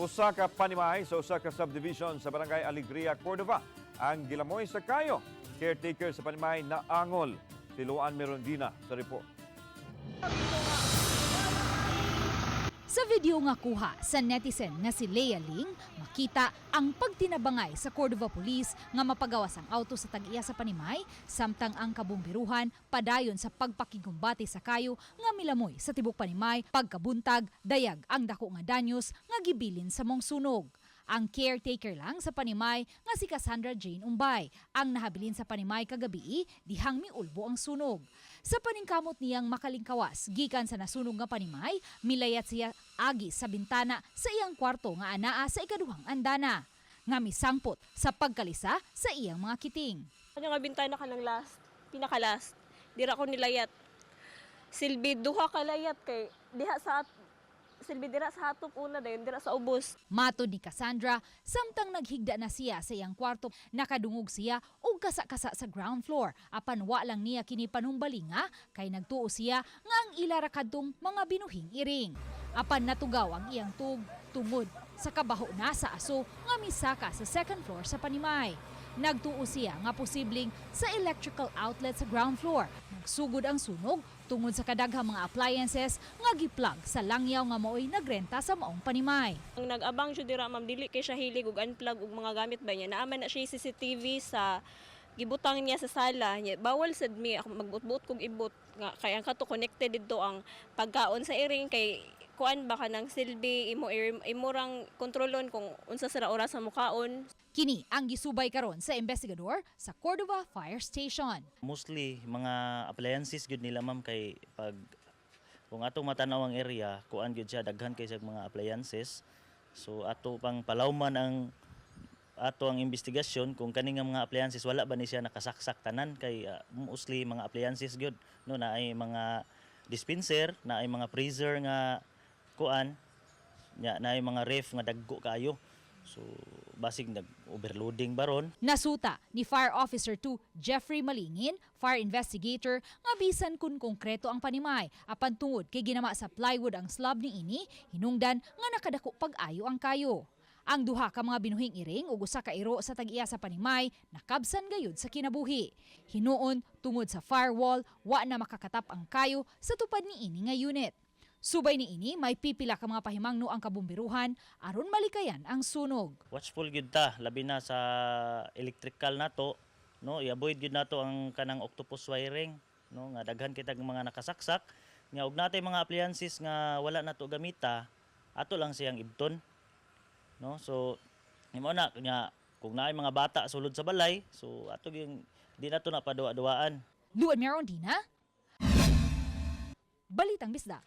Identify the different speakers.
Speaker 1: Usa ka panimay sa usa ka subdivision sa Barangay Alegria, Cordova ang gilamoy sa kayo. Caretaker sa panimay na angol. Tiluan Merondina sa report.
Speaker 2: Sa video nga kuha sa netizen nga si Lea Ling, makita ang pagtinabangay sa Cordova Police nga mapagawas ang auto sa tag-iya sa panimay, samtang ang kabumbiruhan padayon sa pagpakigumbati sa kayo nga milamoy sa tibok panimay, pagkabuntag, dayag ang dako nga danyos nga gibilin sa mong sunog. Ang caretaker lang sa panimay nga si Cassandra Jane Umbay ang nahabilin sa panimay kagabi dihang miulbo ang sunog. Sa paningkamot niyang makalingkawas gikan sa nasunog nga panimay, milayat siya agi sa bintana sa iyang kwarto nga anaa sa ikaduhang andana nga misangpot sa pagkalisa sa iyang mga kiting.
Speaker 3: Ano nga bintana ka ng pinaka-last, dira ko nilayat. Silbi duha ka layat kay diha sa silbi dira sa hatop una dayon dira sa ubos.
Speaker 2: Matod ni Cassandra, samtang naghigda na siya sa iyang kwarto, nakadungog siya og kasa-kasa sa ground floor. Apan wa lang niya kini panumbalinga kay nagtuo siya nga ang ila ra kadtong mga binuhing iring. Apan natugaw ang iyang tungod sa kabaho na sa aso nga misaka sa second floor sa panimay. Nagtuo siya nga posibleng sa electrical outlet sa ground floor. Nagsugod ang sunog tungod sa kadaghang mga appliances nga giplug sa langyaw nga maoy nagrenta sa maong panimay.
Speaker 3: Ang nag-abang jud dira ma'am dili kay siya hilig og unplug og mga gamit ba niya. Naaman na siya CCTV sa gibutang niya sa sala. Bawal sad mi ako magbutbut kog ibot nga kay ang kato connected didto ang pagkaon sa iring kay kuan ba ka ng silbi imo rang kontrolon kung unsa sira oras sa mukaon.
Speaker 2: Kini ang gisubay karon sa investigador sa Cordova Fire Station.
Speaker 4: Mostly mga appliances gud nila ma'am kay pag kung atong matanaw ang area kuan gud siya daghan kay sa mga appliances. So ato pang palawman ang ato ang investigasyon kung kani nga mga appliances wala ba ni siya nakasaksak tanan kay mostly mga appliances gud no na ay mga dispenser, na ay mga freezer nga kuan nya na ay mga ref nga dagko kayo. So, basig nag-overloading baron.
Speaker 2: Nasuta ni Fire Officer 2 Jeffrey Malingin, fire investigator, nga bisan kun konkreto ang panimay. Apan tungod kay ginama sa plywood ang slab ni ini, hinungdan nga nakadako pag-ayo ang kayo. Ang duha ka mga binuhing iring ug usa ka iro sa tag-iya sa panimay nakabsan gayud sa kinabuhi. Hinuon tungod sa firewall, wa na makakatap ang kayo sa tupad ni ini nga unit. Subay ni ini, may pipila ka mga pahimangno ang kabumbiruhan aron malikayan ang sunog.
Speaker 4: Watchful gyud ta labi na sa electrical nato, no? I-avoid gyud nato ang kanang octopus wiring, no? Nga daghan kitag mga nakasaksak. Nga og natay mga appliances nga wala nato gamita, ato lang siyang ibton. No? So imo na nya kung naay mga bata sulod sa balay, so ato gyud di nato na paduwa-duwaan.
Speaker 2: Luan Merondina, Balitang Bisda.